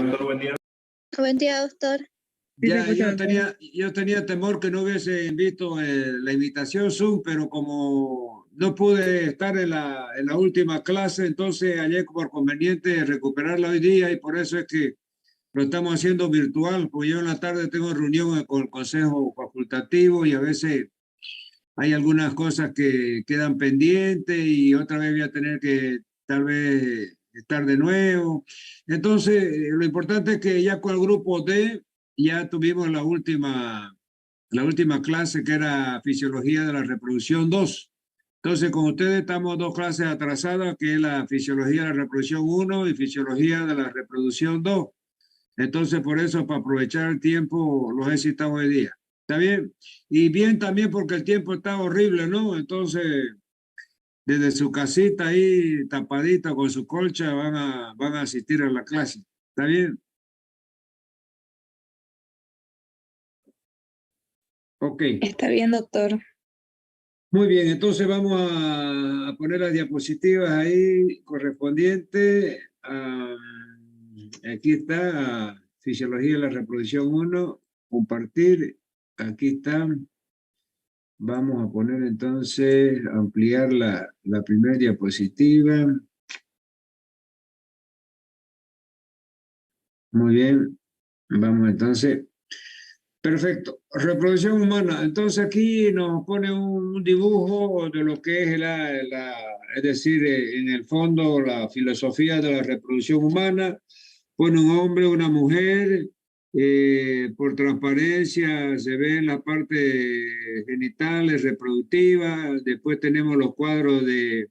Doctor, buen día. Buen día, doctor. Ya, yo tenía temor que no hubiese visto la invitación Zoom, pero como no pude estar en la última clase, entonces hallé por conveniente recuperarla hoy día y por eso es que lo estamos haciendo virtual, porque yo en la tarde tengo reunión con el Consejo Facultativo y a veces hay algunas cosas que quedan pendientes y otra vez voy a tener que tal vez estar de nuevo. Entonces, lo importante es que ya con el grupo D ya tuvimos la última clase que era Fisiología de la Reproducción 2. Entonces, con ustedes estamos 2 clases atrasadas, que es la Fisiología de la Reproducción 1 y Fisiología de la Reproducción 2. Entonces, por eso, para aprovechar el tiempo, los he citado hoy día. ¿Está bien? Y bien también porque el tiempo está horrible, ¿no? Entonces, desde su casita ahí, tapadita con su colcha, van a asistir a la clase. ¿Está bien? Ok. Está bien, doctor. Muy bien, entonces vamos a poner las diapositivas ahí correspondientes. Aquí está Fisiología de la Reproducción 1, compartir. Aquí está. Vamos a poner entonces, ampliar la primera diapositiva. Muy bien, vamos entonces. Perfecto, reproducción humana. Entonces aquí nos pone un dibujo de lo que es es decir, en el fondo la filosofía de la reproducción humana. Pone un hombre, una mujer, por transparencia se ve la parte genitales, reproductiva. Después tenemos los cuadros de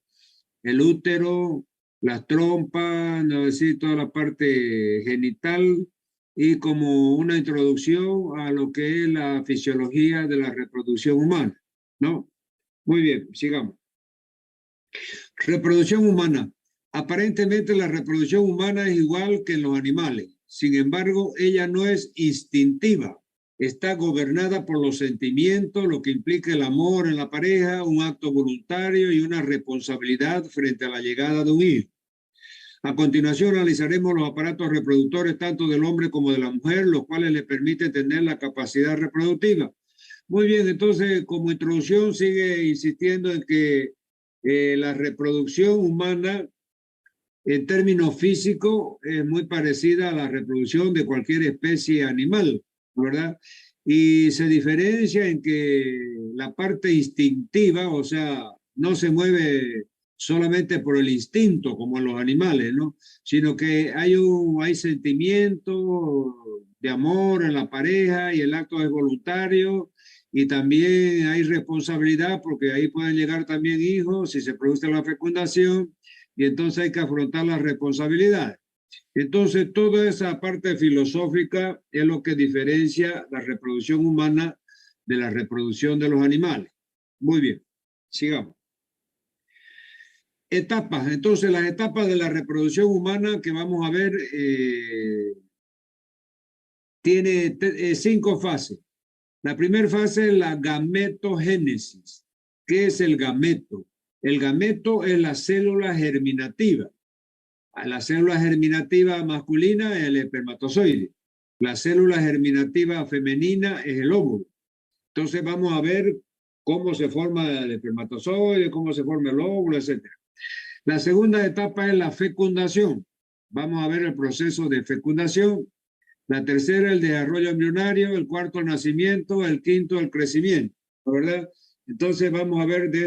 el útero, las trompas, no decir, toda la parte genital y como una introducción a lo que es la fisiología de la reproducción humana, ¿no? Muy bien, sigamos. Reproducción humana. Aparentemente la reproducción humana es igual que en los animales. Sin embargo, ella no es instintiva. Está gobernada por los sentimientos, lo que implica el amor en la pareja, un acto voluntario y una responsabilidad frente a la llegada de un hijo. A continuación analizaremos los aparatos reproductores tanto del hombre como de la mujer, los cuales le permiten tener la capacidad reproductiva. Muy bien, entonces como introducción sigue insistiendo en que la reproducción humana en términos físicos es muy parecida a la reproducción de cualquier especie animal, ¿verdad? Y se diferencia en que la parte instintiva, o sea, no se mueve solamente por el instinto como en los animales, ¿no? Sino que hay sentimiento de amor en la pareja y el acto es voluntario y también hay responsabilidad porque ahí pueden llegar también hijos si se produce la fecundación y entonces hay que afrontar las responsabilidades. Entonces, toda esa parte filosófica es lo que diferencia la reproducción humana de la reproducción de los animales. Muy bien, sigamos. Etapas. Entonces, las etapas de la reproducción humana que vamos a ver tiene 5 fases. La primera fase es la gametogénesis. ¿Qué es el gameto? El gameto es la célula germinativa. La célula germinativa masculina es el espermatozoide. La célula germinativa femenina es el óvulo. Entonces vamos a ver cómo se forma el espermatozoide, cómo se forma el óvulo, etc. La segunda etapa es la fecundación. Vamos a ver el proceso de fecundación. La tercera, el desarrollo embrionario. El cuarto, el nacimiento. El quinto, el crecimiento, ¿verdad? Entonces vamos a ver de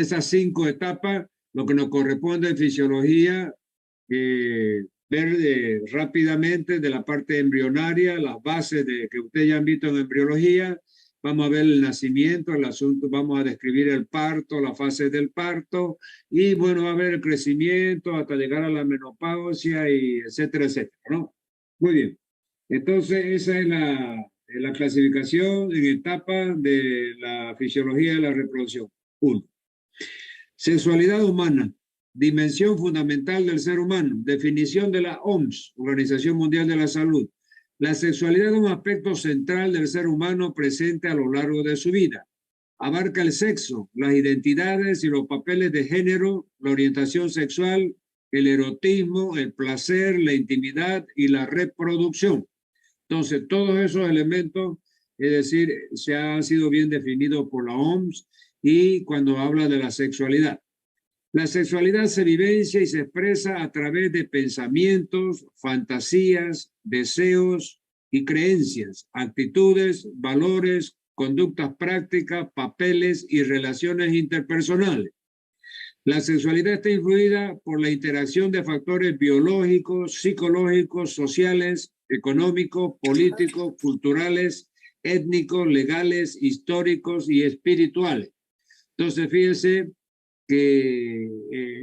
esas 5 etapas, lo que nos corresponde en fisiología, ver rápidamente de la parte embrionaria, las bases que ustedes ya han visto en embriología. Vamos a ver el nacimiento, el asunto, vamos a describir el parto, la fase del parto, y bueno, va a ver el crecimiento hasta llegar a la menopausia, y etcétera, etcétera, ¿no? Muy bien. Entonces, esa es la clasificación en etapas de la fisiología de la reproducción. 1. Sexualidad humana, dimensión fundamental del ser humano, definición de la OMS, Organización Mundial de la Salud. La sexualidad es un aspecto central del ser humano presente a lo largo de su vida. Abarca el sexo, las identidades y los papeles de género, la orientación sexual, el erotismo, el placer, la intimidad y la reproducción. Entonces, todos esos elementos, es decir, se han sido bien definidos por la OMS y cuando habla de la sexualidad. La sexualidad se vivencia y se expresa a través de pensamientos, fantasías, deseos y creencias, actitudes, valores, conductas prácticas, papeles y relaciones interpersonales. La sexualidad está influida por la interacción de factores biológicos, psicológicos, sociales, económicos, políticos, culturales, étnicos, legales, históricos y espirituales. Entonces, fíjense que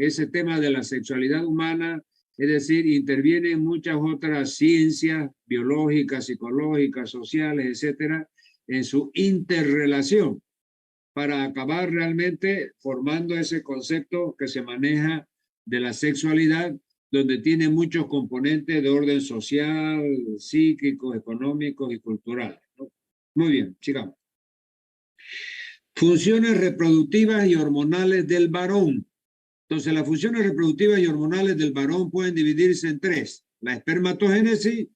ese tema de la sexualidad humana, es decir, interviene en muchas otras ciencias biológicas, psicológicas, sociales, etcétera, en su interrelación, para acabar realmente formando ese concepto que se maneja de la sexualidad, donde tiene muchos componentes de orden social, psíquico, económico y cultural, ¿no? Muy bien, sigamos. Funciones reproductivas y hormonales del varón. Entonces, las funciones reproductivas y hormonales del varón pueden dividirse en tres: la espermatogénesis,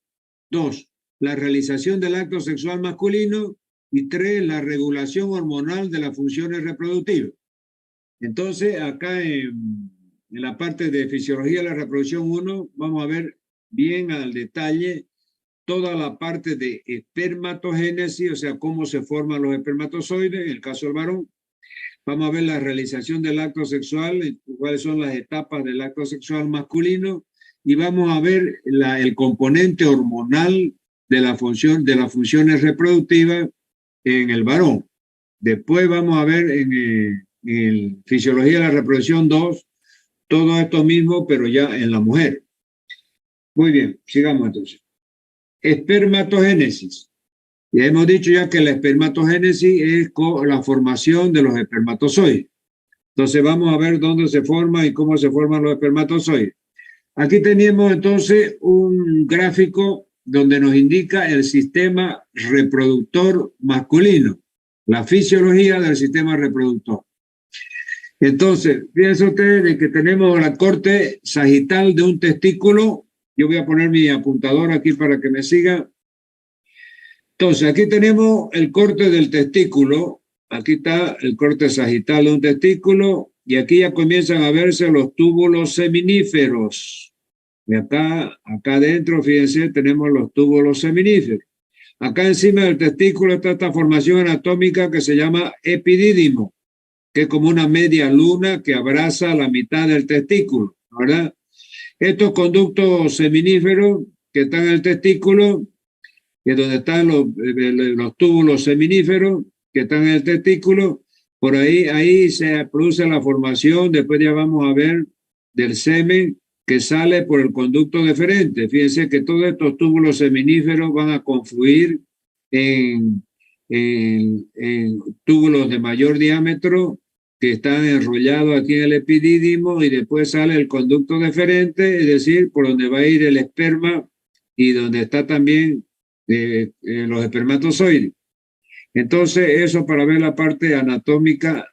dos, la realización del acto sexual masculino, y tres, la regulación hormonal de las funciones reproductivas. Entonces, acá en la parte de fisiología de la reproducción 1, vamos a ver bien al detalle toda la parte de espermatogénesis, o sea, cómo se forman los espermatozoides, en el caso del varón. Vamos a ver la realización del acto sexual, cuáles son las etapas del acto sexual masculino, y vamos a ver el componente hormonal de las funciones reproductivas en el varón. Después vamos a ver en fisiología de la reproducción 2, todo esto mismo, pero ya en la mujer. Muy bien, sigamos entonces. Espermatogénesis. Ya hemos dicho ya que la espermatogénesis es la formación de los espermatozoides. Entonces vamos a ver dónde se forma y cómo se forman los espermatozoides. Aquí tenemos entonces un gráfico donde nos indica el sistema reproductor masculino, la fisiología del sistema reproductor. Entonces, fíjense ustedes de que tenemos la corte sagital de un testículo. Yo voy a poner mi apuntador aquí para que me siga. Entonces, aquí tenemos el corte del testículo. Aquí está el corte sagital de un testículo. Y aquí ya comienzan a verse los túbulos seminíferos. Y acá adentro, fíjense, tenemos los túbulos seminíferos. Acá encima del testículo está esta formación anatómica que se llama epidídimo, que es como una media luna que abraza la mitad del testículo, ¿verdad? Estos conductos seminíferos que están en el testículo, que es donde están los túbulos seminíferos que están en el testículo, por ahí se produce la formación, después ya vamos a ver, del semen que sale por el conducto deferente. Fíjense que todos estos túbulos seminíferos van a confluir en túbulos de mayor diámetro que están enrollados aquí en el epidídimo, y después sale el conducto deferente, es decir, por donde va a ir el esperma y donde está también los espermatozoides. Entonces, eso para ver la parte anatómica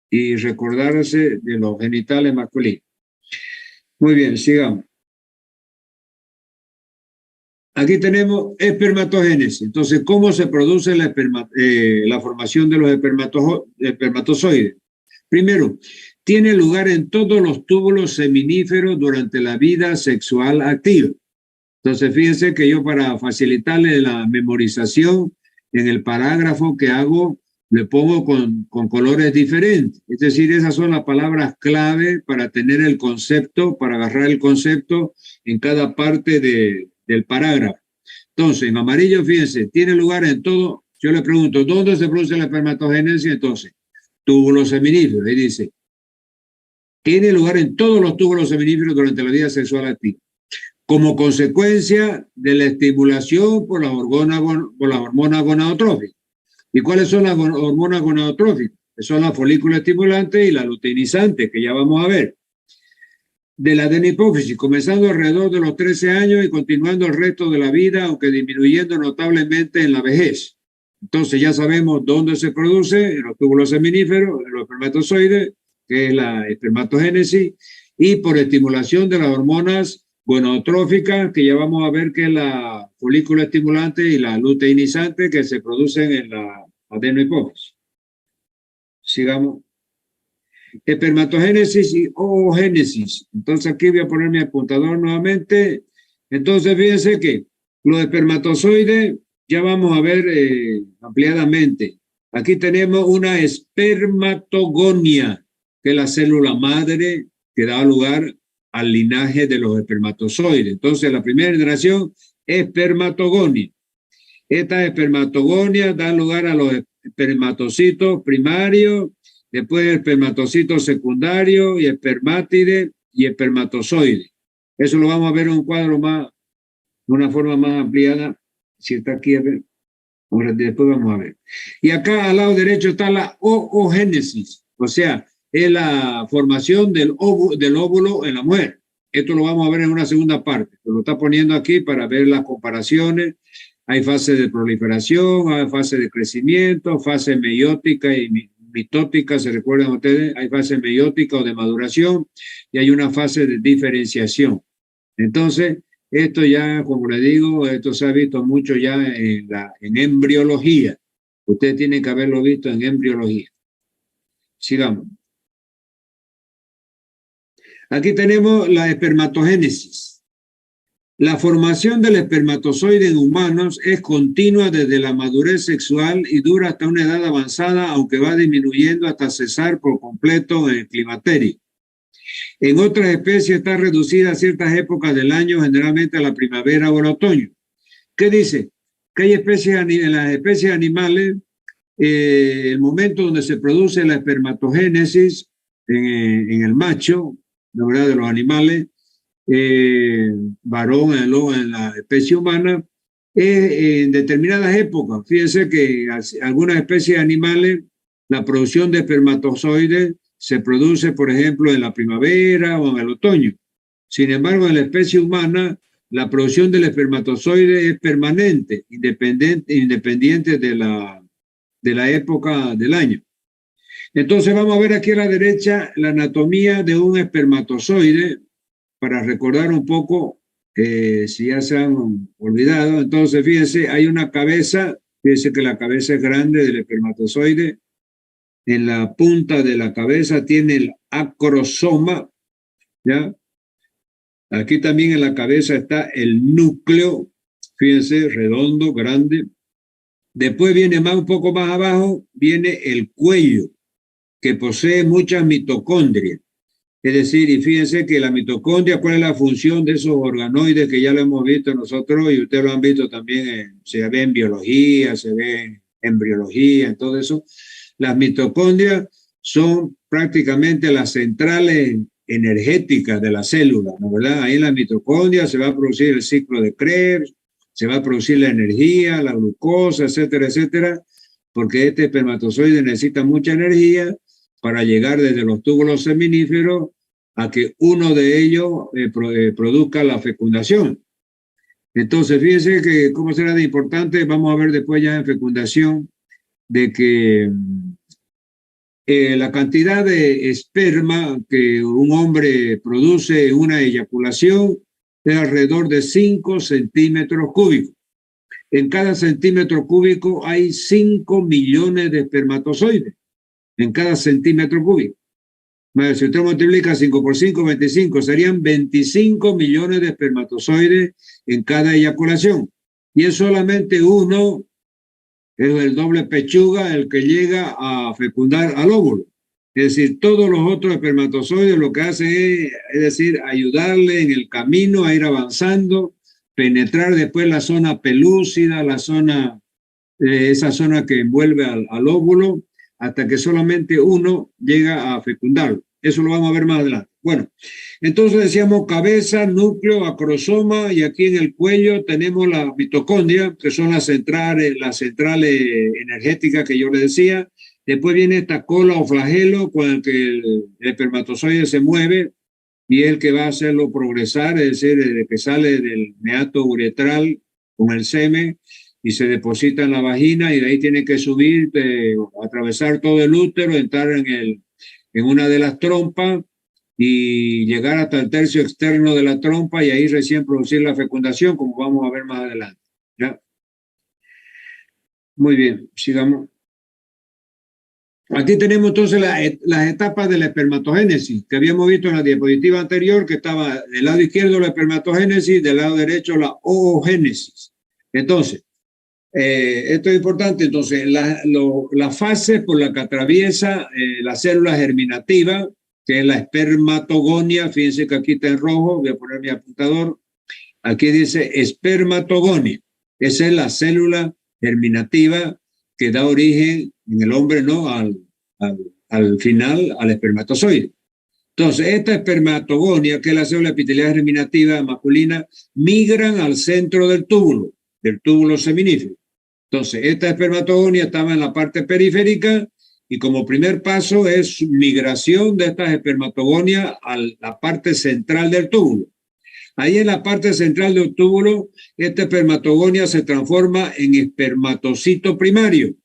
y recordarse de los genitales masculinos. Muy bien, sigamos. Aquí tenemos espermatogénesis. Entonces, ¿cómo se produce la formación de los espermatozoides? Primero, tiene lugar en todos los túbulos seminíferos durante la vida sexual activa. Entonces, fíjense que yo, para facilitarle la memorización, en el parágrafo que hago, le pongo con colores diferentes. Es decir, esas son las palabras clave para tener el concepto, para agarrar el concepto en cada parte del parágrafo. Entonces, en amarillo, fíjense, tiene lugar en todo. Yo le pregunto, ¿dónde se produce la espermatogénesis? Entonces, túbulos seminíferos. Ahí dice, tiene lugar en todos los túbulos seminíferos durante la vida sexual activa, como consecuencia de la estimulación por las hormonas gonadotróficas. ¿Y cuáles son las hormonas gonadotróficas? Que son la folícula estimulante y la luteinizante, que ya vamos a ver. De la adenipófisis, comenzando alrededor de los 13 años y continuando el resto de la vida, aunque disminuyendo notablemente en la vejez. Entonces ya sabemos dónde se produce, en los túbulos seminíferos, en los espermatozoides, que es la espermatogénesis, y por estimulación de las hormonas gonadotróficas, que ya vamos a ver que es la folícula estimulante y la luteinizante que se producen en la adenohipófisis. Sigamos. Espermatogénesis y oogénesis. Entonces aquí voy a poner mi apuntador nuevamente. Entonces fíjense que los espermatozoides ya vamos a ver ampliadamente. Aquí tenemos una espermatogonia, que es la célula madre que da lugar al linaje de los espermatozoides. Entonces la primera generación, espermatogonia. Estas espermatogonias dan lugar a los espermatocitos primarios, después el espermatocito secundario y espermátide y espermatozoide. Eso lo vamos a ver en un cuadro más, de una forma más ampliada. Si está aquí, ahora después vamos a ver. Y acá al lado derecho está la oogénesis, o sea, es la formación del óvulo en la mujer. Esto lo vamos a ver en una segunda parte. Lo está poniendo aquí para ver las comparaciones. Hay fase de proliferación, hay fase de crecimiento, fase meiótica y mitótica, ¿se recuerdan ustedes? Hay fase meiótica o de maduración y hay una fase de diferenciación. Entonces, esto ya, como le digo, esto se ha visto mucho ya en embriología. Ustedes tienen que haberlo visto en embriología. Sigamos. Aquí tenemos la espermatogénesis. La formación del espermatozoide en humanos es continua desde la madurez sexual y dura hasta una edad avanzada, aunque va disminuyendo hasta cesar por completo en el climaterio. En otras especies está reducida a ciertas épocas del año, generalmente a la primavera o el otoño. ¿Qué dice? Que hay especies, en las especies animales, el momento donde se produce la espermatogénesis en el macho, la verdad, de los animales, varón en la especie humana, en determinadas épocas. Fíjense que algunas especies animales, la producción de espermatozoides se produce, por ejemplo, en la primavera o en el otoño. Sin embargo, en la especie humana, la producción del espermatozoide es permanente, independiente de la época del año. Entonces vamos a ver aquí a la derecha la anatomía de un espermatozoide, para recordar un poco, si ya se han olvidado. Entonces, fíjense, hay una cabeza, fíjense que la cabeza es grande del espermatozoide. En la punta de la cabeza tiene el acrosoma, ¿ya? Aquí también en la cabeza está el núcleo, fíjense, redondo, grande. Después viene un poco más abajo, viene el cuello, que posee muchas mitocondrias. Es decir, y fíjense que la mitocondria, ¿cuál es la función de esos organoides que ya lo hemos visto nosotros y ustedes lo han visto también, se ve en biología, se ve en embriología, en todo eso? Las mitocondrias son prácticamente las centrales energéticas de la célula, ¿no verdad? Ahí en la mitocondria se va a producir el ciclo de Krebs, se va a producir la energía, la glucosa, etcétera, etcétera, porque este espermatozoide necesita mucha energía para llegar desde los túbulos seminíferos a que uno de ellos produzca la fecundación. Entonces, fíjense que cómo será de importante, vamos a ver después ya en fecundación, de que la cantidad de esperma que un hombre produce en una eyaculación es alrededor de 5 centímetros cúbicos. En cada centímetro cúbico hay 5 millones de espermatozoides en cada centímetro cúbico. Si usted multiplica 5 por 5, 25, serían 25 millones de espermatozoides en cada eyaculación. Y es solamente uno, es el doble pechuga, el que llega a fecundar al óvulo. Es decir, todos los otros espermatozoides lo que hacen es decir, ayudarle en el camino a ir avanzando, penetrar después la zona pelúcida, la zona, esa zona que envuelve al óvulo, hasta que solamente uno llega a fecundarlo. Eso lo vamos a ver más adelante. Bueno, entonces decíamos cabeza, núcleo, acrosoma, y aquí en el cuello tenemos la mitocondria, que son las centrales energéticas que yo le decía. Después viene esta cola o flagelo con el que el espermatozoide se mueve y es el que va a hacerlo progresar, es decir, desde que sale del meato uretral con el semen y se deposita en la vagina y de ahí tiene que subir, atravesar todo el útero, entrar en una de las trompas y llegar hasta el tercio externo de la trompa y ahí recién producir la fecundación, como vamos a ver más adelante. ¿Ya? Muy bien, sigamos. Aquí tenemos entonces las etapas de la espermatogénesis, que habíamos visto en la diapositiva anterior, que estaba del lado izquierdo la espermatogénesis, del lado derecho la oogénesis. Entonces, esto es importante. Entonces, la fase por la que atraviesa la célula germinativa, que es la espermatogonia, fíjense que aquí está en rojo, voy a poner mi apuntador, aquí dice espermatogonia, esa es la célula germinativa que da origen en el hombre, ¿no? Al final, al espermatozoide. Entonces, esta espermatogonia, que es la célula epitelial germinativa masculina, migran al centro del túbulo seminífero. Entonces, esta espermatogonia estaba en la parte periférica y como primer paso es migración de estas espermatogonias a la parte central del túbulo. Ahí en la parte central del túbulo, esta espermatogonia se transforma en espermatocito primario.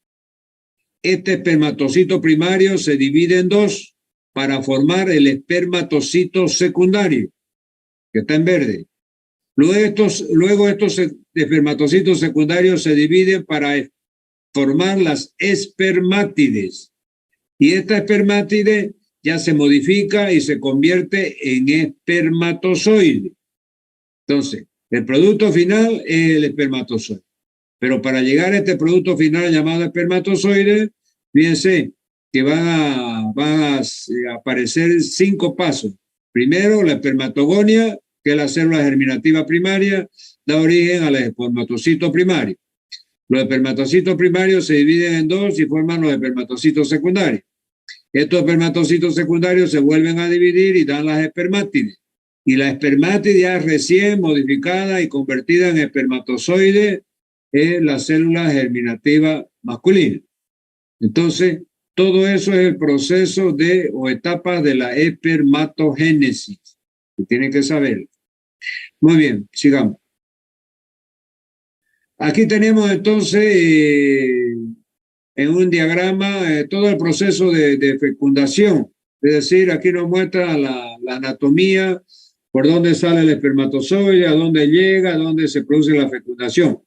Este espermatocito primario se divide en dos para formar el espermatocito secundario, que está en verde. Luego estos espermatocitos secundarios se dividen para formar las espermátides. Y esta espermátide ya se modifica y se convierte en espermatozoide. Entonces, el producto final es el espermatozoide. Pero para llegar a este producto final llamado espermatozoide, fíjense que van a aparecer 5 pasos. Primero, la espermatogonia, que es la célula germinativa primaria, da origen al espermatocito primario. Los espermatocitos primarios se dividen en dos y forman los espermatocitos secundarios. Estos espermatocitos secundarios se vuelven a dividir y dan las espermátides. Y la espermátide ya recién modificada y convertida en espermatozoide es la célula germinativa masculina. Entonces, todo eso es el proceso o etapas de la espermatogénesis, que tienen que saber. Muy bien, sigamos. Aquí tenemos entonces en un diagrama todo el proceso de fecundación. Es decir, aquí nos muestra la anatomía, por dónde sale el espermatozoide, a dónde llega, a dónde se produce la fecundación.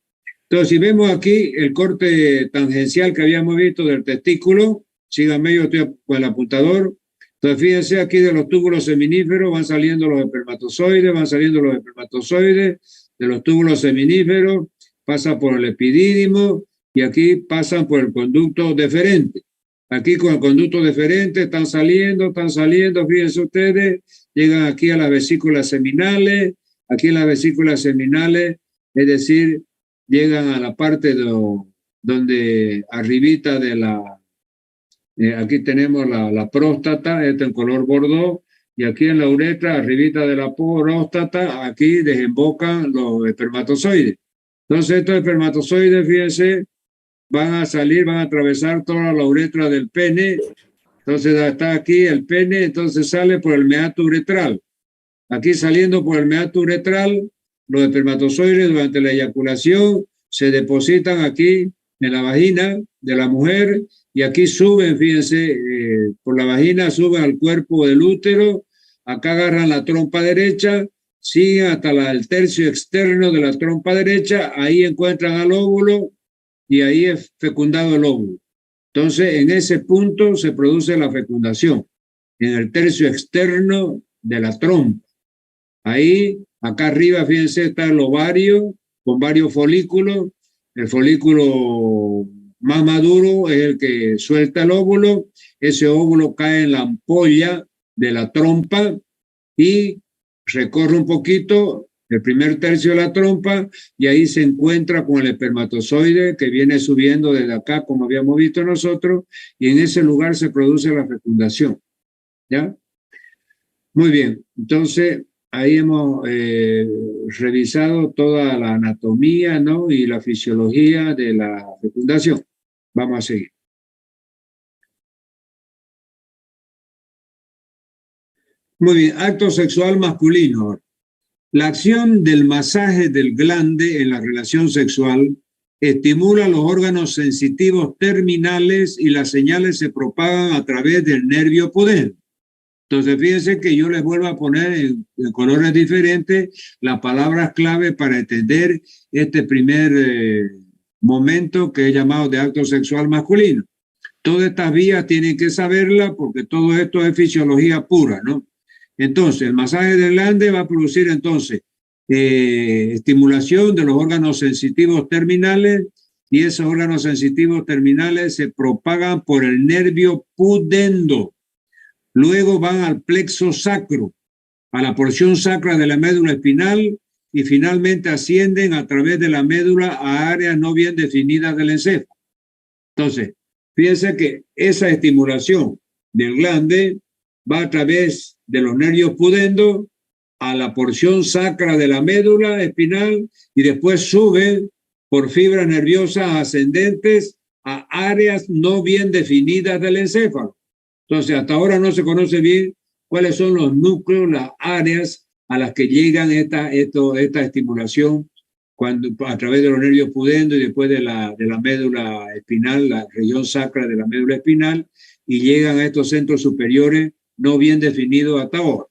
Entonces, si vemos aquí el corte tangencial que habíamos visto del testículo, síganme, yo estoy con el apuntador. Entonces, fíjense aquí de los túbulos seminíferos van saliendo los espermatozoides, de los túbulos seminíferos, pasa por el epidídimo y aquí pasan por el conducto deferente. Aquí con el conducto deferente están saliendo, fíjense ustedes, llegan aquí a las vesículas seminales, aquí en las vesículas seminales, es decir, llegan a la parte donde arribita de aquí tenemos la próstata, esto en color bordó, y aquí en la uretra, arribita de la próstata, aquí desembocan los espermatozoides. Entonces estos espermatozoides, fíjense, van a salir, van a atravesar toda la uretra del pene. Entonces está aquí el pene, entonces sale por el meato uretral. Aquí saliendo por el meato uretral, los espermatozoides durante la eyaculación se depositan aquí en la vagina de la mujer y aquí suben, fíjense, por la vagina suben al cuerpo del útero, acá agarran la trompa derecha, siguen hasta el tercio externo de la trompa derecha, ahí encuentran al óvulo y ahí es fecundado el óvulo. Entonces, en ese punto se produce la fecundación, en el tercio externo de la trompa. Ahí, acá arriba, fíjense, está el ovario con varios folículos. El folículo más maduro es el que suelta el óvulo. Ese óvulo cae en la ampolla de la trompa y recorre un poquito el primer tercio de la trompa y ahí se encuentra con el espermatozoide que viene subiendo desde acá, como habíamos visto nosotros, y en ese lugar se produce la fecundación. ¿Ya? Muy bien, entonces ahí hemos revisado toda la anatomía, ¿no? Y la fisiología de la fecundación. Vamos a seguir. Muy bien, acto sexual masculino. La acción del masaje del glande en la relación sexual estimula los órganos sensitivos terminales y las señales se propagan a través del nervio pudente. Entonces, fíjense que yo les vuelvo a poner en colores diferentes las palabras clave para entender este primer momento que he llamado de acto sexual masculino. Todas estas vías tienen que saberla porque todo esto es fisiología pura, ¿no? Entonces, el masaje del glande va a producir entonces estimulación de los órganos sensitivos terminales, y esos órganos sensitivos terminales se propagan por el nervio pudendo. Luego van al plexo sacro, a la porción sacra de la médula espinal, y finalmente ascienden a través de la médula a áreas no bien definidas del encéfalo. Entonces, fíjense que esa estimulación del glande va a través de los nervios pudendo a la porción sacra de la médula espinal y después sube por fibras nerviosas ascendentes a áreas no bien definidas del encéfalo. Entonces, hasta ahora no se conoce bien cuáles son los núcleos, las áreas a las que llegan esta estimulación a través de los nervios pudendo y después de la médula espinal, la región sacra de la médula espinal, y llegan a estos centros superiores no bien definidos hasta ahora.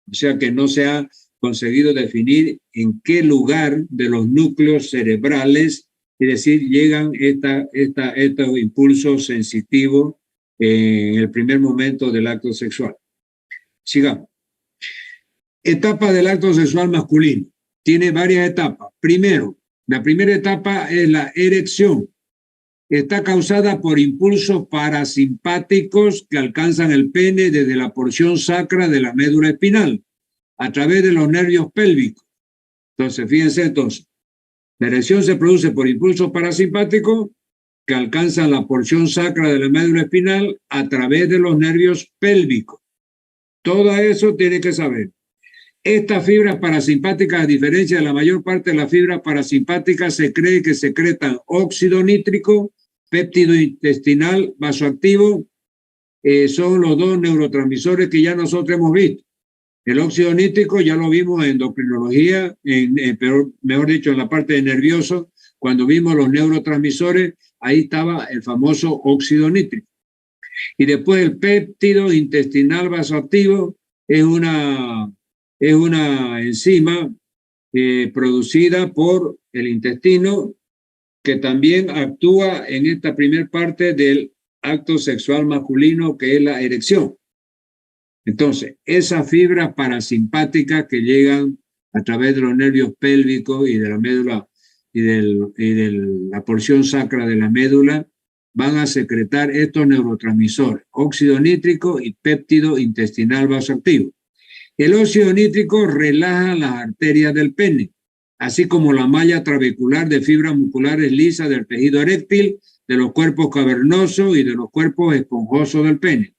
O sea que no se ha conseguido definir en qué lugar de los núcleos cerebrales, es decir, llegan estos impulsos sensitivos en el primer momento del acto sexual. Sigamos. Etapa del acto sexual masculino. Tiene varias etapas. Primero, la primera etapa es la erección. Está causada por impulsos parasimpáticos que alcanzan el pene desde la porción sacra de la médula espinal, a través de los nervios pélvicos. Entonces, fíjense entonces, la erección se produce por impulsos parasimpáticos que alcanzan la porción sacra de la médula espinal a través de los nervios pélvicos. Todo eso tiene que saber. Estas fibras parasimpáticas, a diferencia de la mayor parte de las fibras parasimpáticas, se cree que secretan óxido nítrico, péptido intestinal vasoactivo, son los dos neurotransmisores que ya nosotros hemos visto. El óxido nítrico ya lo vimos en endocrinología, mejor dicho, en la parte de nervioso, cuando vimos los neurotransmisores, ahí estaba el famoso óxido nítrico. Y después el péptido intestinal vasoactivo es una enzima producida por el intestino que también actúa en esta primera parte del acto sexual masculino, que es la erección. Entonces, esas fibras parasimpáticas que llegan a través de los nervios pélvicos y de la médula y de la porción sacra de la médula van a secretar estos neurotransmisores, óxido nítrico y péptido intestinal vasoactivo. El óxido nítrico relaja las arterias del pene, así como la malla trabecular de fibras musculares lisas del tejido eréctil, de los cuerpos cavernosos y de los cuerpos esponjosos del pene.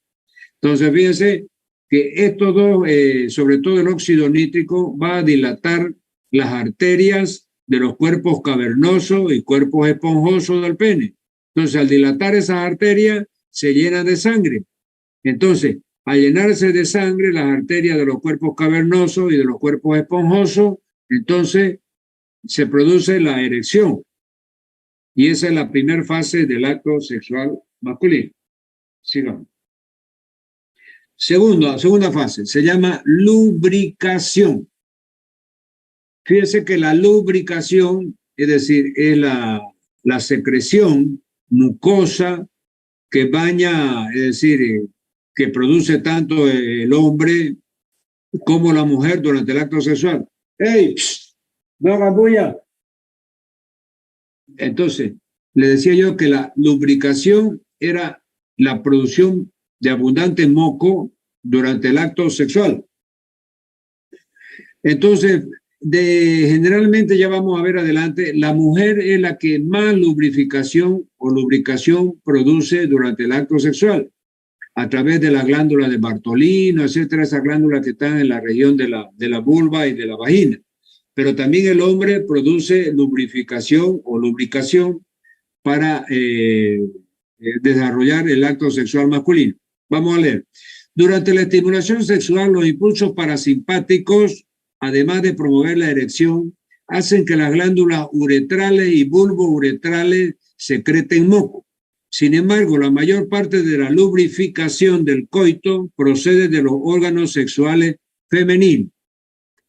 Entonces, fíjense que estos dos, sobre todo el óxido nítrico, va a dilatar las arterias de los cuerpos cavernosos y cuerpos esponjosos del pene. Entonces, al dilatar esas arterias, se llenan de sangre. Entonces, al llenarse de sangre las arterias de los cuerpos cavernosos y de los cuerpos esponjosos, entonces se produce la erección. Y esa es la primera fase del acto sexual masculino. Sigamos. Segunda fase, se llama lubricación. Fíjense que la lubricación, es decir, es la secreción mucosa que baña, es decir, que produce tanto el hombre como la mujer durante el acto sexual. ¡Ey! ¡No hagas bulla! Entonces, le decía yo que la lubricación era la producción de abundante moco durante el acto sexual. Entonces, generalmente, ya vamos a ver adelante, la mujer es la que más lubricación produce durante el acto sexual, a través de las glándulas de Bartolino, etcétera, esas glándulas que están en la región de la vulva y de la vagina. Pero también el hombre produce lubricación para desarrollar el acto sexual masculino. Vamos a leer. Durante la estimulación sexual, los impulsos parasimpáticos, además de promover la erección, hacen que las glándulas uretrales y bulbouretrales secreten moco. O Sin embargo, la mayor parte de la lubrificación del coito procede de los órganos sexuales femeninos.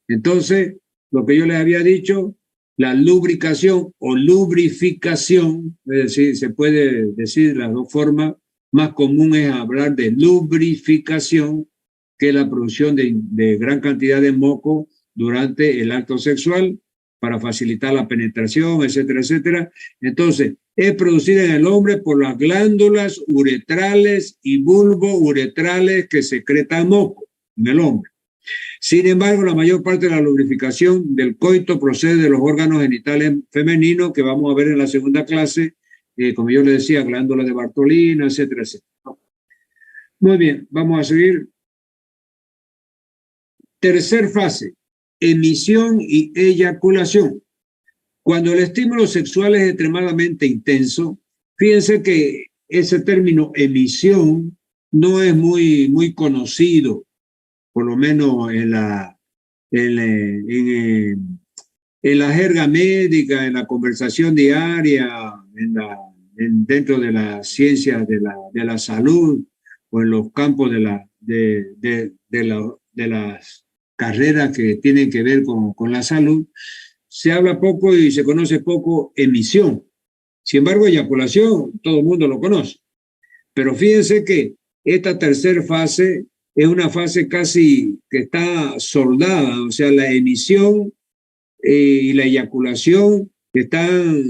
Entonces, lo que yo les había dicho, la lubricación o lubrificación, es decir, se puede decir las dos formas, más común es hablar de lubrificación, que es la producción de gran cantidad de moco durante el acto sexual para facilitar la penetración, etcétera, etcétera. Entonces, es producida en el hombre por las glándulas uretrales y bulbouretrales que secretan moco en el hombre. Sin embargo, la mayor parte de la lubrificación del coito procede de los órganos genitales femeninos que vamos a ver en la segunda clase, como yo le decía, glándulas de Bartolina, etcétera, etcétera. Muy bien, vamos a seguir. Tercer fase, emisión y eyaculación. Cuando el estímulo sexual es extremadamente intenso, fíjense que ese término emisión no es muy conocido, por lo menos en la jerga médica, en la conversación diaria, dentro de la ciencia de la salud o en los campos de las carreras que tienen que ver con la salud, se habla poco y se conoce poco emisión. Sin embargo, eyaculación, todo el mundo lo conoce. Pero fíjense que esta tercera fase es una fase casi que está soldada, o sea, la emisión y la eyaculación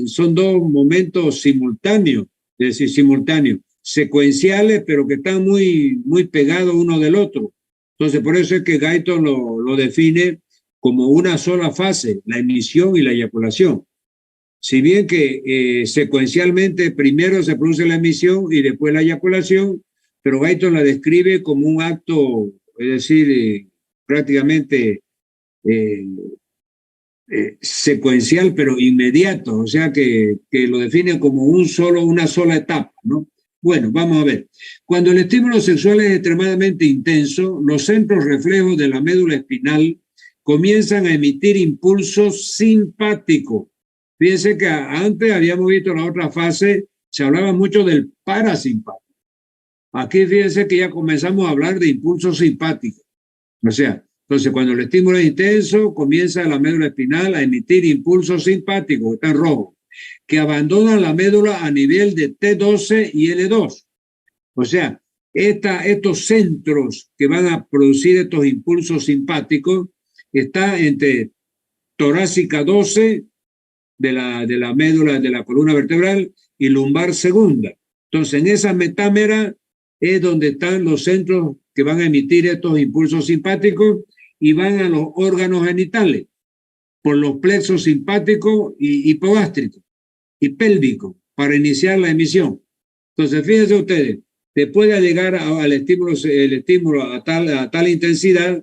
son dos momentos simultáneos, es decir, simultáneos, secuenciales, pero que están muy pegados uno del otro. Entonces, por eso es que Guyton lo define como una sola fase, la emisión y la eyaculación. Si bien que secuencialmente primero se produce la emisión y después la eyaculación, pero Guyton la describe como un acto, es decir, prácticamente secuencial, pero inmediato, o sea que lo define como una sola etapa, ¿no? Bueno, vamos a ver. Cuando el estímulo sexual es extremadamente intenso, los centros reflejos de la médula espinal comienzan a emitir impulsos simpáticos. Fíjense que antes habíamos visto la otra fase, se hablaba mucho del parasimpático. Aquí fíjense que ya comenzamos a hablar de impulsos simpáticos. O sea, entonces cuando el estímulo es intenso, comienza la médula espinal a emitir impulsos simpáticos, que están en rojo, que abandonan la médula a nivel de T12 y L2. O sea, estos centros que van a producir estos impulsos simpáticos está entre torácica 12 de la médula de la columna vertebral y lumbar segunda. Entonces, en esa metámera es donde están los centros que van a emitir estos impulsos simpáticos y van a los órganos genitales por los plexos simpáticos y hipogástricos y pélvicos para iniciar la emisión. Entonces, fíjense ustedes, después de llegar al estímulo a tal intensidad,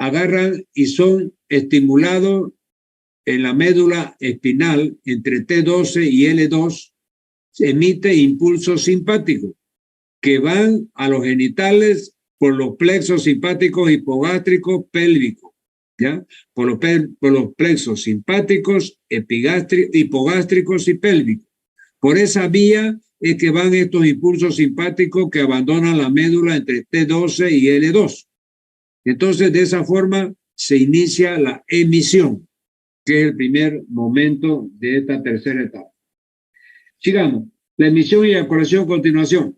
agarran y son estimulados en la médula espinal entre T12 y L2, se emite impulsos simpáticos que van a los genitales por los plexos simpáticos hipogástricos pélvicos, ¿ya? Por los plexos simpáticos, hipogástricos y pélvicos. Por esa vía es que van estos impulsos simpáticos que abandonan la médula entre T12 y L2. Entonces, de esa forma se inicia la emisión, que es el primer momento de esta tercera etapa. Sigamos. La emisión y eyaculación a continuación.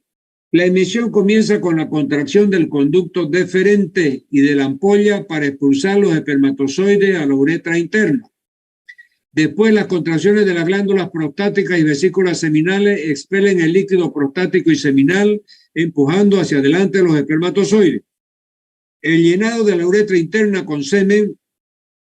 La emisión comienza con la contracción del conducto deferente y de la ampolla para expulsar los espermatozoides a la uretra interna. Después, las contracciones de las glándulas prostáticas y vesículas seminales expelen el líquido prostático y seminal, empujando hacia adelante los espermatozoides. El llenado de la uretra interna con semen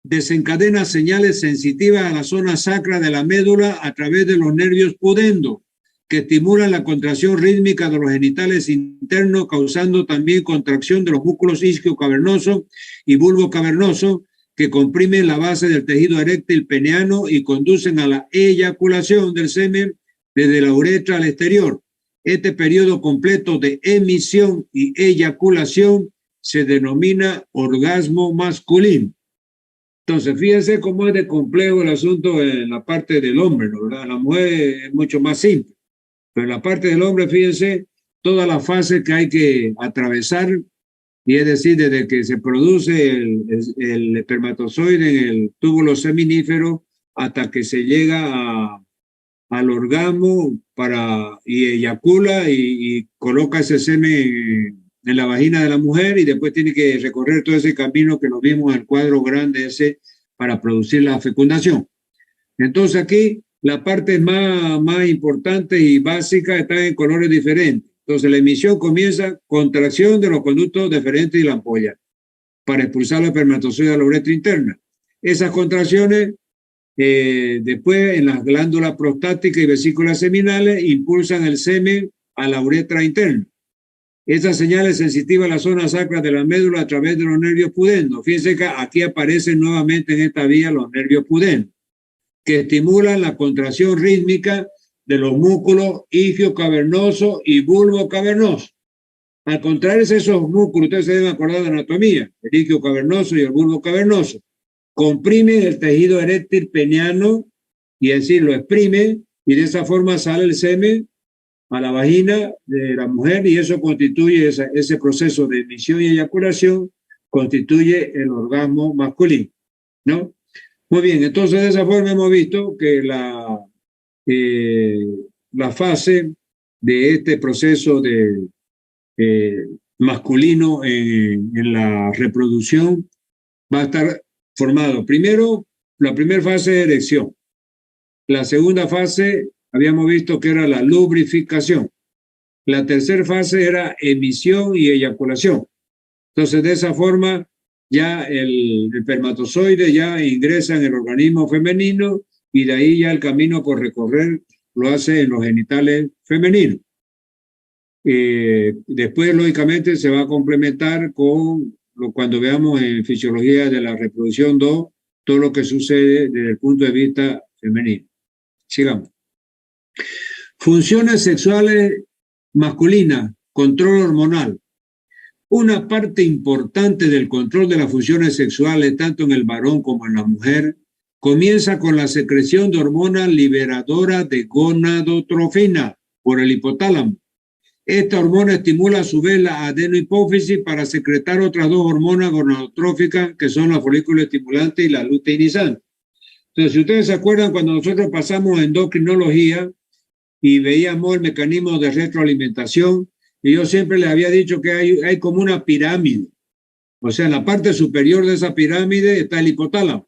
desencadena señales sensitivas a la zona sacra de la médula a través de los nervios pudendo, que estimulan la contracción rítmica de los genitales internos, causando también contracción de los músculos isquio-cavernoso y bulbo-cavernoso, que comprimen la base del tejido eréctil peneano y conducen a la eyaculación del semen desde la uretra al exterior. Este periodo completo de emisión y eyaculación se denomina orgasmo masculino. Entonces, fíjense cómo es de complejo el asunto en la parte del hombre, ¿no? ¿Verdad? La mujer es mucho más simple. Pero en la parte del hombre, fíjense, todas las fases que hay que atravesar, y es decir, desde que se produce el espermatozoide en el túbulo seminífero hasta que se llega al orgasmo y eyacula y coloca ese semen en la vagina de la mujer y después tiene que recorrer todo ese camino que nos vimos en el cuadro grande ese para producir la fecundación. Entonces aquí la parte más importante y básica está en colores diferentes. Entonces la emisión comienza contracción de los conductos deferentes y la ampolla para expulsar los espermatozoides a la uretra interna. Esas contracciones después en las glándulas prostáticas y vesículas seminales impulsan el semen a la uretra interna. Esas señales sensitivas a la zona sacra de la médula a través de los nervios pudendos. Fíjense que aquí aparecen nuevamente en esta vía los nervios pudendos, que estimulan la contracción rítmica de los músculos isquio cavernoso y bulbo cavernoso. Al contraerse esos músculos, ustedes se deben acordar de anatomía, el isquio cavernoso y el bulbo cavernoso, comprimen el tejido eréctil peniano y así lo exprimen y de esa forma sale el semen a la vagina de la mujer y eso constituye ese proceso de emisión y eyaculación, constituye el orgasmo masculino, ¿no? Muy bien, entonces de esa forma hemos visto que la fase de este proceso de masculino en la reproducción va a estar formado. Primero, la primera fase de erección. La segunda fase habíamos visto que era la lubrificación. La tercera fase era emisión y eyaculación. Entonces, de esa forma, ya el espermatozoide ya ingresa en el organismo femenino y de ahí ya el camino por recorrer lo hace en los genitales femeninos. Después, lógicamente, se va a complementar con cuando veamos en fisiología de la reproducción 2, todo lo que sucede desde el punto de vista femenino. Sigamos. Funciones sexuales masculinas, control hormonal. Una parte importante del control de las funciones sexuales, tanto en el varón como en la mujer, comienza con la secreción de hormonas liberadoras de gonadotrofina por el hipotálamo. Esta hormona estimula a su vez la adenohipófisis para secretar otras dos hormonas gonadotróficas que son la folículo estimulante y la luteinizante. Entonces, si ustedes se acuerdan, cuando nosotros pasamos endocrinología y veíamos el mecanismo de retroalimentación, y yo siempre les había dicho que hay como una pirámide. O sea, en la parte superior de esa pirámide está el hipotálamo.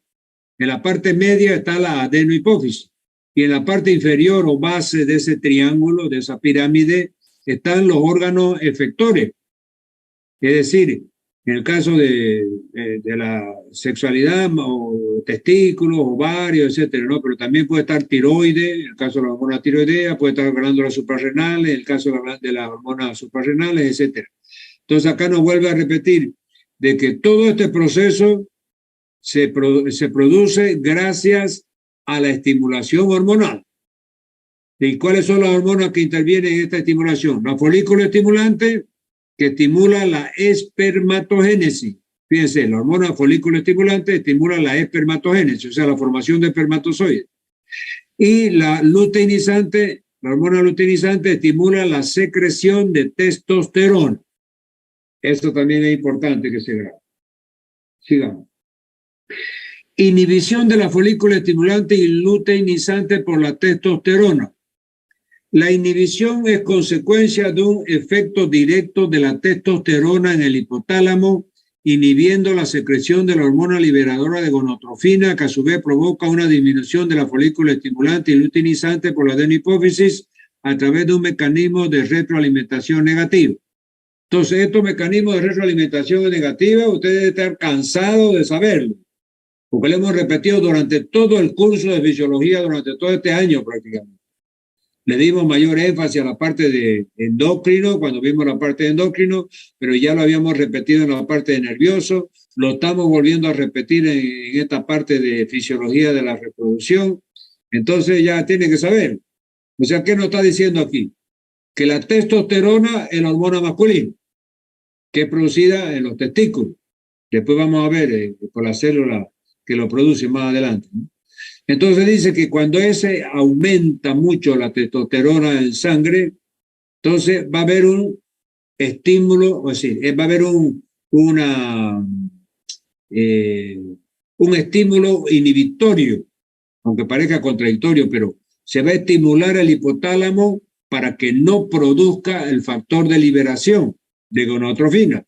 En la parte media está la adenohipófisis. Y en la parte inferior o base de ese triángulo, de esa pirámide, están los órganos efectores. Es decir, en el caso de la sexualidad, o testículos, ovarios, etcétera, ¿no? Pero también puede estar tiroides, en el caso de la hormona tiroidea, puede estar glándulas suprarrenales, en el caso de las hormonas suprarrenales, etcétera. Entonces acá nos vuelve a repetir de que todo este proceso se produce gracias a la estimulación hormonal. ¿Y cuáles son las hormonas que intervienen en esta estimulación? La folículo estimulante, que estimula la espermatogénesis. Fíjense, la hormona folículo estimulante estimula la espermatogénesis, o sea, la formación de espermatozoides. Y la luteinizante, la hormona luteinizante estimula la secreción de testosterona. Esto también es importante que se grabe. Sigamos. Inhibición de la folícula estimulante y luteinizante por la testosterona. La inhibición es consecuencia de un efecto directo de la testosterona en el hipotálamo, inhibiendo la secreción de la hormona liberadora de gonotrofina, que a su vez provoca una disminución de la folícula estimulante y luteinizante por la adenohipófisis a través de un mecanismo de retroalimentación negativa. Entonces, estos mecanismos de retroalimentación negativa, ustedes deben estar cansados de saberlo, porque lo hemos repetido durante todo el curso de fisiología, durante todo este año prácticamente. Le dimos mayor énfasis a la parte de endocrino, cuando vimos la parte de endocrino, pero ya lo habíamos repetido en la parte de nervioso, lo estamos volviendo a repetir en esta parte de fisiología de la reproducción. Entonces ya tienen que saber. O sea, ¿qué nos está diciendo aquí? Que la testosterona es la hormona masculina, que es producida en los testículos. Después vamos a ver por la célula que lo produce más adelante, ¿no? Entonces dice que cuando ese aumenta mucho la testosterona en sangre, entonces va a haber un estímulo, o sea, va a haber un estímulo inhibitorio, aunque parezca contradictorio, pero se va a estimular el hipotálamo para que no produzca el factor de liberación de gonadotrofina.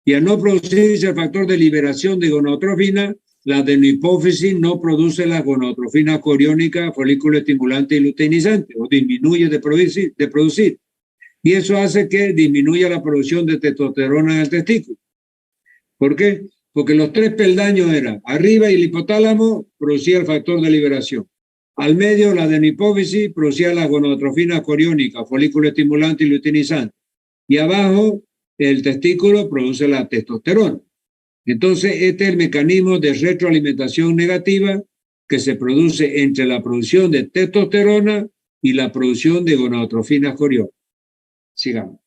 Y al no producirse el factor de liberación de gonadotrofina, la adenohipófisis no produce la gonadotrofina coriónica, folículo estimulante y luteinizante, o disminuye de producir. Y eso hace que disminuya la producción de testosterona en el testículo. ¿Por qué? Porque los tres peldaños eran, arriba el hipotálamo producía el factor de liberación. Al medio la adenohipófisis producía la gonadotrofina coriónica, folículo estimulante y luteinizante. Y abajo el testículo produce la testosterona. Entonces, este es el mecanismo de retroalimentación negativa que se produce entre la producción de testosterona y la producción de gonadotrofinas coriónicas. Sigamos.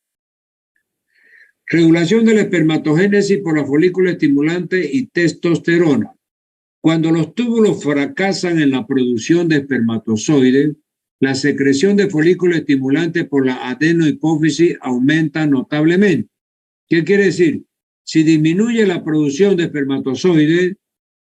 Regulación de la espermatogénesis por la folículo estimulante y testosterona. Cuando los túbulos fracasan en la producción de espermatozoides, la secreción de folículo estimulante por la adenohipófisis aumenta notablemente. ¿Qué quiere decir? Si disminuye la producción de espermatozoides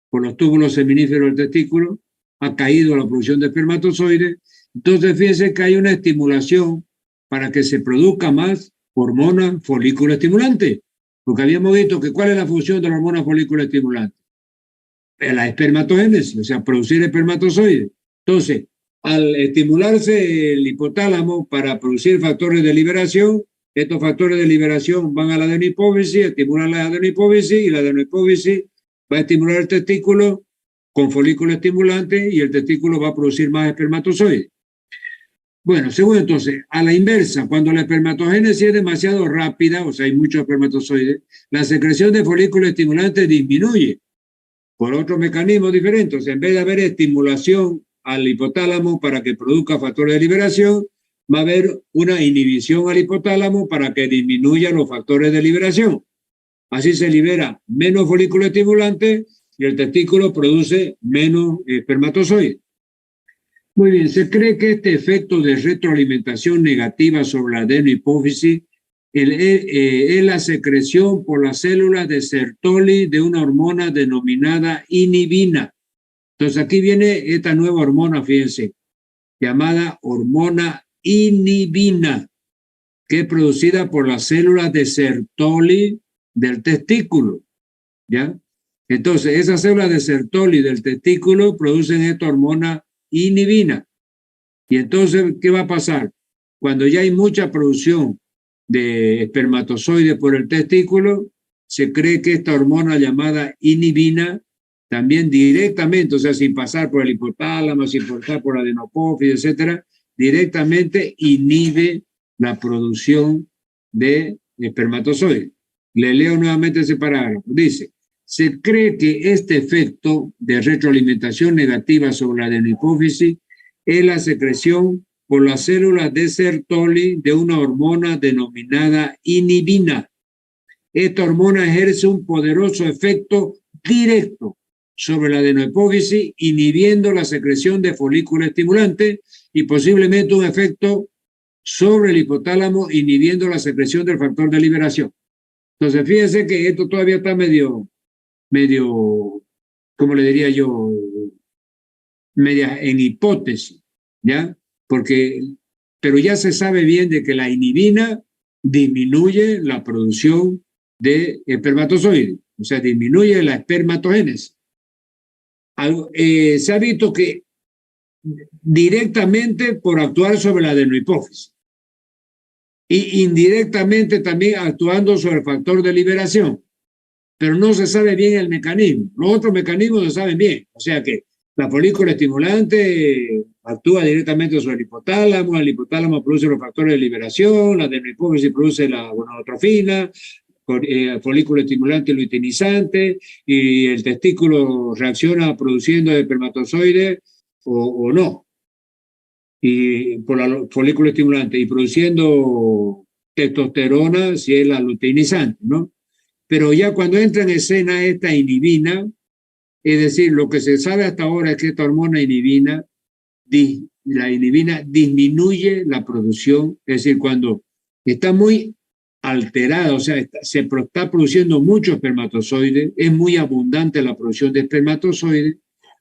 por los túbulos seminíferos del testículo, ha caído la producción de espermatozoides, entonces fíjense que hay una estimulación para que se produzca más hormona folículo estimulante, porque habíamos visto que ¿cuál es la función de la hormona folículo estimulante? La espermatogénesis, o sea, producir espermatozoides. Entonces, al estimularse el hipotálamo para producir factores de liberación, estos factores de liberación van a la adenohipófisis, estimulan la adenohipófisis y la adenohipófisis va a estimular el testículo con folículo estimulante y el testículo va a producir más espermatozoides. Bueno, según entonces, a la inversa, cuando la espermatogénesis es demasiado rápida, o sea, hay muchos espermatozoides, la secreción de folículo estimulante disminuye por otro mecanismo diferente. O sea, en vez de haber estimulación al hipotálamo para que produzca factores de liberación, va a haber una inhibición al hipotálamo para que disminuya los factores de liberación. Así se libera menos folículo estimulante y el testículo produce menos espermatozoides. Muy bien, se cree que este efecto de retroalimentación negativa sobre la adenohipófisis es la secreción por las células de Sertoli de una hormona denominada inhibina. Entonces aquí viene esta nueva hormona, fíjense, llamada hormona inhibina, que es producida por las células de Sertoli del testículo, ¿ya? Entonces, esas células de Sertoli del testículo producen esta hormona inhibina. Y entonces, ¿qué va a pasar? Cuando ya hay mucha producción de espermatozoides por el testículo, se cree que esta hormona llamada inhibina también directamente, o sea, sin pasar por el hipotálamo, sin pasar por la adenopófisis, etcétera, directamente inhibe la producción de espermatozoides. Le leo nuevamente ese parágrafo. Dice, se cree que este efecto de retroalimentación negativa sobre la adenohipófisis es la secreción por las células de Sertoli de una hormona denominada inhibina. Esta hormona ejerce un poderoso efecto directo sobre la adenohipófisis, inhibiendo la secreción de folículo estimulante y posiblemente un efecto sobre el hipotálamo, inhibiendo la secreción del factor de liberación. Entonces, fíjense que esto todavía está medio, ¿cómo le diría yo? Media en hipótesis, ¿ya? Pero ya se sabe bien de que la inhibina disminuye la producción de espermatozoides, o sea, disminuye la espermatogénesis. Se ha visto que directamente por actuar sobre la adenohipófisis y indirectamente también actuando sobre el factor de liberación, pero no se sabe bien el mecanismo. Los otros mecanismos se saben bien, o sea que la folículo estimulante actúa directamente sobre el hipotálamo produce los factores de liberación, la adenohipófisis produce la gonadotrofina, folículo estimulante luteinizante, y el testículo reacciona produciendo espermatozoides o no, y por la folículo estimulante, y produciendo testosterona si es la luteinizante, ¿no? Pero ya cuando entra en escena esta inhibina, Es decir, lo que se sabe hasta ahora es que esta hormona inhibina, la inhibina disminuye la producción, es decir, cuando está muy alterada, o sea, está produciendo muchos espermatozoides, es muy abundante la producción de espermatozoides,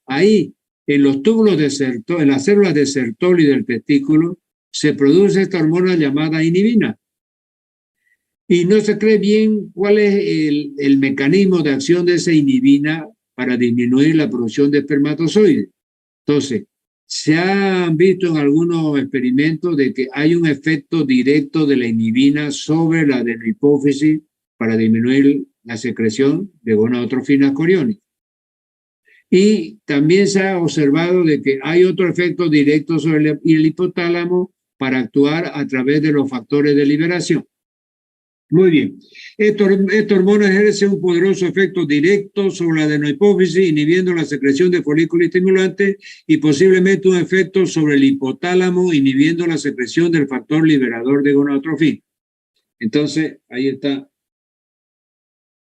ahí en los túbulos de Sertoli, en las células de Sertoli del testículo, se produce esta hormona llamada inhibina. Y no se cree bien cuál es el mecanismo de acción de esa inhibina para disminuir la producción de espermatozoides. Entonces, se han visto en algunos experimentos de que hay un efecto directo de la inhibina sobre la adenohipófisis para disminuir la secreción de gonadotrofinas coriónicas. Y también se ha observado de que hay otro efecto directo sobre el hipotálamo para actuar a través de los factores de liberación. Muy bien. Esta hormona ejerce un poderoso efecto directo sobre la adenohipófisis, inhibiendo la secreción de folículos estimulantes y posiblemente un efecto sobre el hipotálamo, inhibiendo la secreción del factor liberador de gonadotrofina. Entonces, ahí está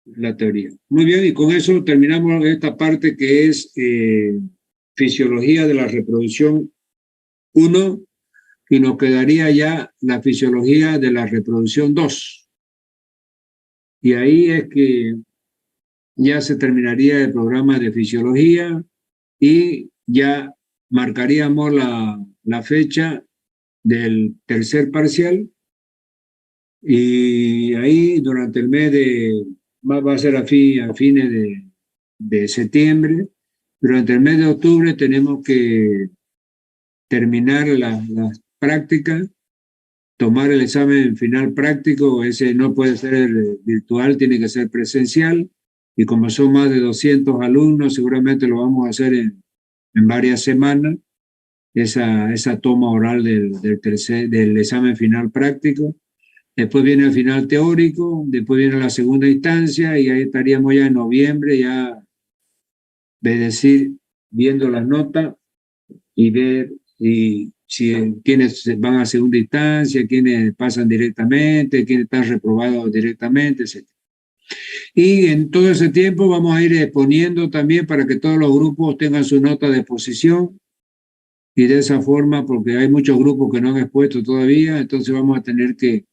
la teoría. Muy bien, y con eso terminamos esta parte que es fisiología de la reproducción 1 y nos quedaría ya la fisiología de la reproducción 2. Y ahí es que ya se terminaría el programa de fisiología y ya marcaríamos la fecha del tercer parcial. Y ahí durante el mes va a ser a fines de septiembre. Durante el mes de octubre tenemos que terminar las prácticas, tomar el examen final práctico, ese no puede ser virtual, tiene que ser presencial, y como son más de 200 alumnos, seguramente lo vamos a hacer en varias semanas, esa toma oral del examen final práctico. Después viene el final teórico, después viene la segunda instancia, y ahí estaríamos ya en noviembre, ya viendo las notas y ver quiénes van a segunda instancia, quiénes pasan directamente, quiénes están reprobados directamente, etc. Y en todo ese tiempo vamos a ir exponiendo también para que todos los grupos tengan su nota de exposición, y de esa forma, porque hay muchos grupos que no han expuesto todavía, entonces vamos a tener que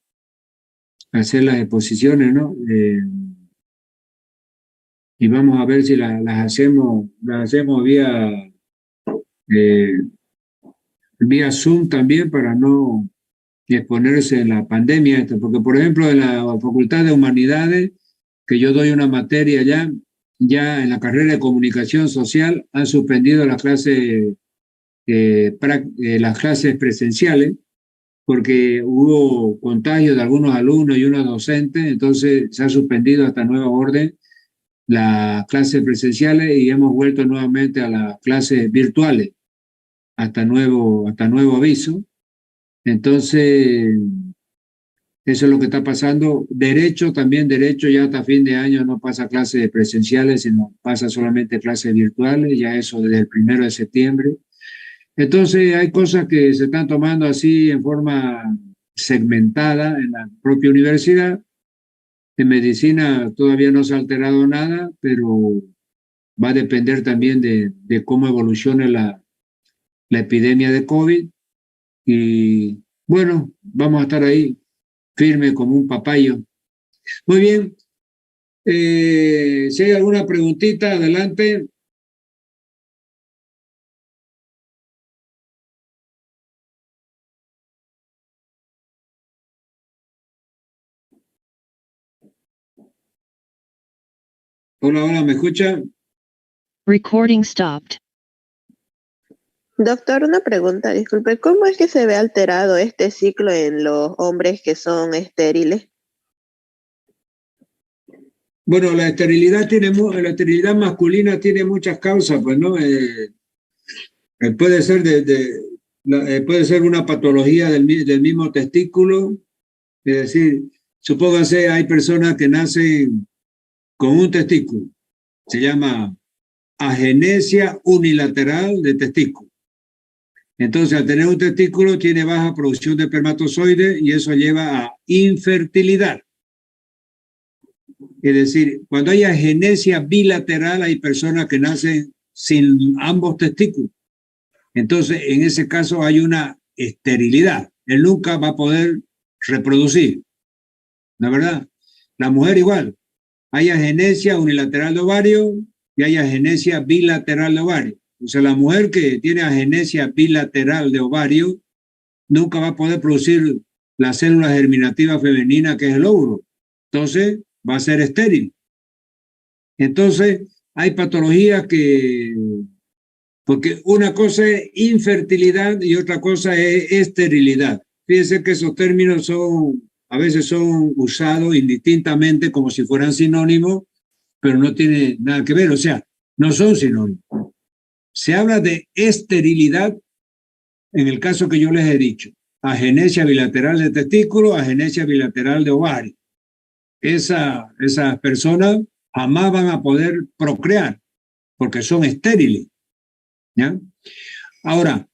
hacer las exposiciones, ¿no? Y vamos a ver si las hacemos vía Zoom también, para no exponerse en la pandemia, porque por ejemplo en la Facultad de Humanidades, que yo doy una materia ya en la carrera de Comunicación Social, han suspendido las clases presenciales, porque hubo contagio de algunos alumnos y unos docentes, entonces se ha suspendido hasta nueva orden las clases presenciales y hemos vuelto nuevamente a las clases virtuales hasta nuevo aviso. Entonces, eso es lo que está pasando. Derecho ya hasta fin de año no pasa clases presenciales, sino pasa solamente clases virtuales, ya eso desde el 1 de septiembre. Entonces hay cosas que se están tomando así en forma segmentada en la propia universidad. En medicina todavía no se ha alterado nada, pero va a depender también de cómo evolucione la epidemia de COVID. Y bueno, vamos a estar ahí firme como un papayo. Muy bien. Si hay alguna preguntita, adelante. Hola, ¿me escucha? Recording stopped. Doctor, una pregunta, disculpe, ¿cómo es que se ve alterado este ciclo en los hombres que son estériles? Bueno, la esterilidad masculina tiene muchas causas, pues, ¿no? Puede ser puede ser una patología del mismo testículo, es decir, supóngase hay personas que nacen con un testículo, se llama agenesia unilateral de testículo. Entonces, al tener un testículo tiene baja producción de espermatozoides y eso lleva a infertilidad. Es decir, cuando hay agenesia bilateral, hay personas que nacen sin ambos testículos. Entonces, en ese caso hay una esterilidad. Él nunca va a poder reproducir. ¿La verdad? La mujer igual. Hay agenesia unilateral de ovario y hay agenesia bilateral de ovario. O sea, la mujer que tiene agenesia bilateral de ovario nunca va a poder producir la célula germinativa femenina que es el óvulo. Entonces, va a ser estéril. Entonces, hay patologías que... Porque una cosa es infertilidad y otra cosa es esterilidad. Fíjense que esos términos a veces son usados indistintamente como si fueran sinónimos, pero no tiene nada que ver, o sea, no son sinónimos. Se habla de esterilidad en el caso que yo les he dicho, agenesia bilateral de testículo, agenesia bilateral de ovario. Esas personas jamás van a poder procrear porque son estériles. ¿Ya? Ahora,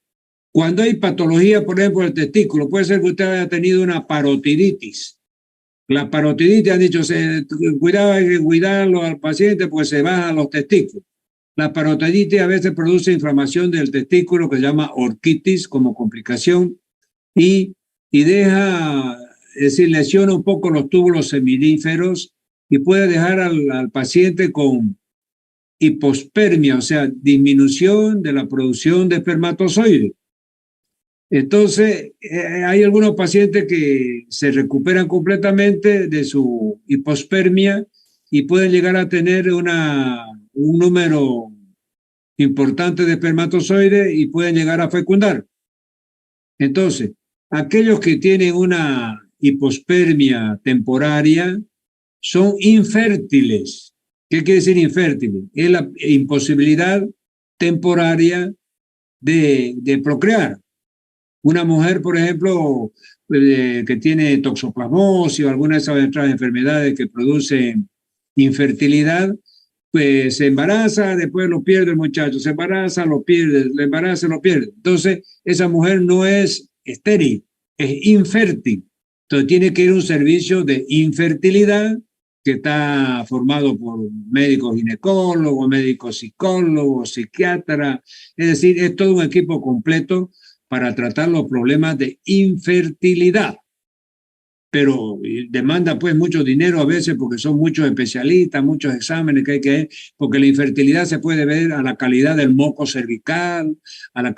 cuando hay patología, por ejemplo, del testículo, puede ser que usted haya tenido una parotiditis. La parotiditis, han dicho, cuidado, hay que cuidarlo al paciente, pues se bajan los testículos. La parotiditis a veces produce inflamación del testículo que se llama orquitis como complicación y deja, es decir, lesiona un poco los túbulos seminíferos y puede dejar al paciente con hipospermia, o sea, disminución de la producción de espermatozoides. Entonces, hay algunos pacientes que se recuperan completamente de su hipospermia y pueden llegar a tener un número importante de espermatozoides y pueden llegar a fecundar. Entonces, aquellos que tienen una hipospermia temporaria son infértiles. ¿Qué quiere decir infértil? Es la imposibilidad temporaria de procrear. Una mujer, por ejemplo, que tiene toxoplasmosis o alguna de esas otras enfermedades que producen infertilidad, pues se embaraza, después lo pierde el muchacho, se embaraza, lo pierde, le embaraza, lo pierde. Entonces, esa mujer no es estéril, es infértil. Entonces, tiene que ir a un servicio de infertilidad que está formado por médicos ginecólogos, médicos psicólogos, psiquiatras, es decir, es todo un equipo completo para tratar los problemas de infertilidad. Pero demanda pues mucho dinero a veces porque son muchos especialistas, muchos exámenes que hay que, porque la infertilidad se puede ver a la calidad del moco cervical, al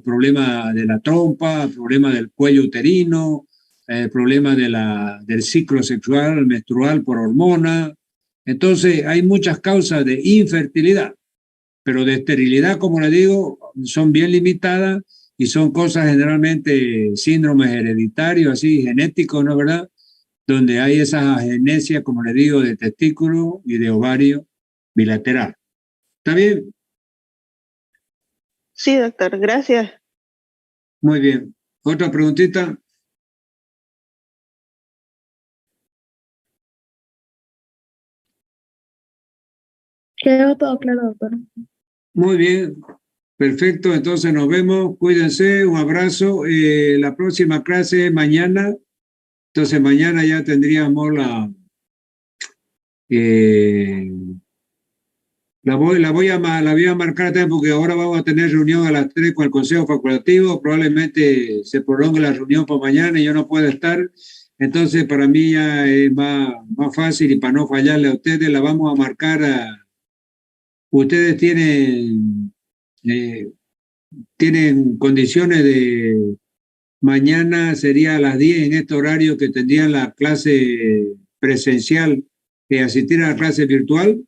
problema de la trompa, al problema del cuello uterino, el problema del ciclo sexual menstrual por hormona. Entonces hay muchas causas de infertilidad, pero de esterilidad, como le digo, son bien limitadas y son cosas generalmente síndromes hereditarios, así genéticos, ¿no es verdad? Donde hay esa agenesia, como le digo, de testículo y de ovario bilateral. ¿Está bien? Sí, doctor, gracias. Muy bien. ¿Otra preguntita? Quedó todo claro, doctor. Muy bien. Perfecto, entonces nos vemos. Cuídense, un abrazo. La próxima clase es mañana. Entonces mañana ya tendríamos la voy a marcar también porque ahora vamos a tener reunión a las 3 con el Consejo Facultativo. Probablemente se prolongue la reunión para mañana y yo no puedo estar. Entonces para mí ya es más fácil y para no fallarle a ustedes la vamos a marcar. Ustedes tienen condiciones de mañana sería a las 10 en este horario que tendrían la clase presencial que asistir a la clase virtual.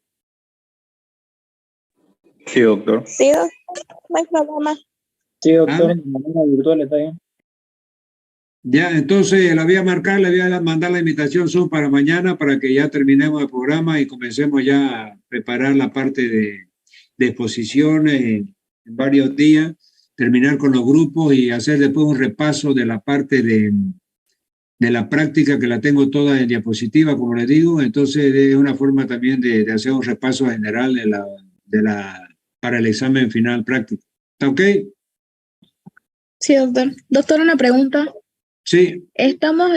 Sí, doctor. Sí, doctor, no hay problema. Sí, doctor, de manera virtual está bien. Ya, entonces la voy a marcar, le voy a mandar la invitación Zoom para mañana para que ya terminemos el programa y comencemos ya a preparar la parte de exposiciones en varios días, terminar con los grupos y hacer después un repaso de la parte de la práctica que la tengo toda en diapositiva, como les digo. Entonces es una forma también de hacer un repaso general para el examen final práctico. ¿Está ok? Sí, doctor. Doctor, una pregunta. Sí. ¿Estamos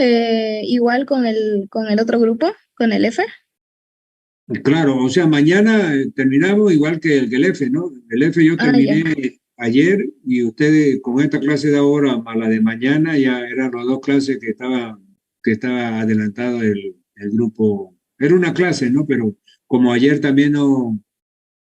igual con el otro grupo, con el F? Claro, o sea, mañana terminamos igual que el F, ¿no? El F yo terminé ayer y ustedes con esta clase de ahora más la de mañana ya eran las dos clases que estaba adelantado el grupo. Era una clase, ¿no? Pero como ayer también no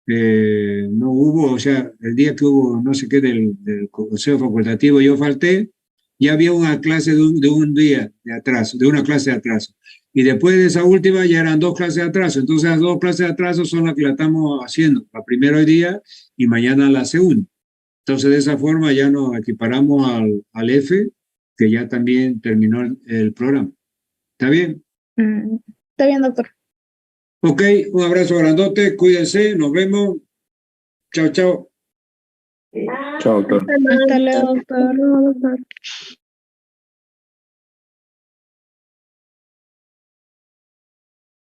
hubo, o sea, el día que hubo no sé qué del consejo facultativo yo falté, ya había una clase de un día de atraso, de una clase de atraso. Y después de esa última ya eran dos clases de atraso. Entonces las dos clases de atraso son las que la estamos haciendo. La primera hoy día y mañana la segunda. Entonces de esa forma ya nos equiparamos al F, que ya también terminó el programa. ¿Está bien? Está bien, doctor. Ok, un abrazo grandote, cuídense, nos vemos. Chao, chao. Chao, doctor. Hasta luego, doctor.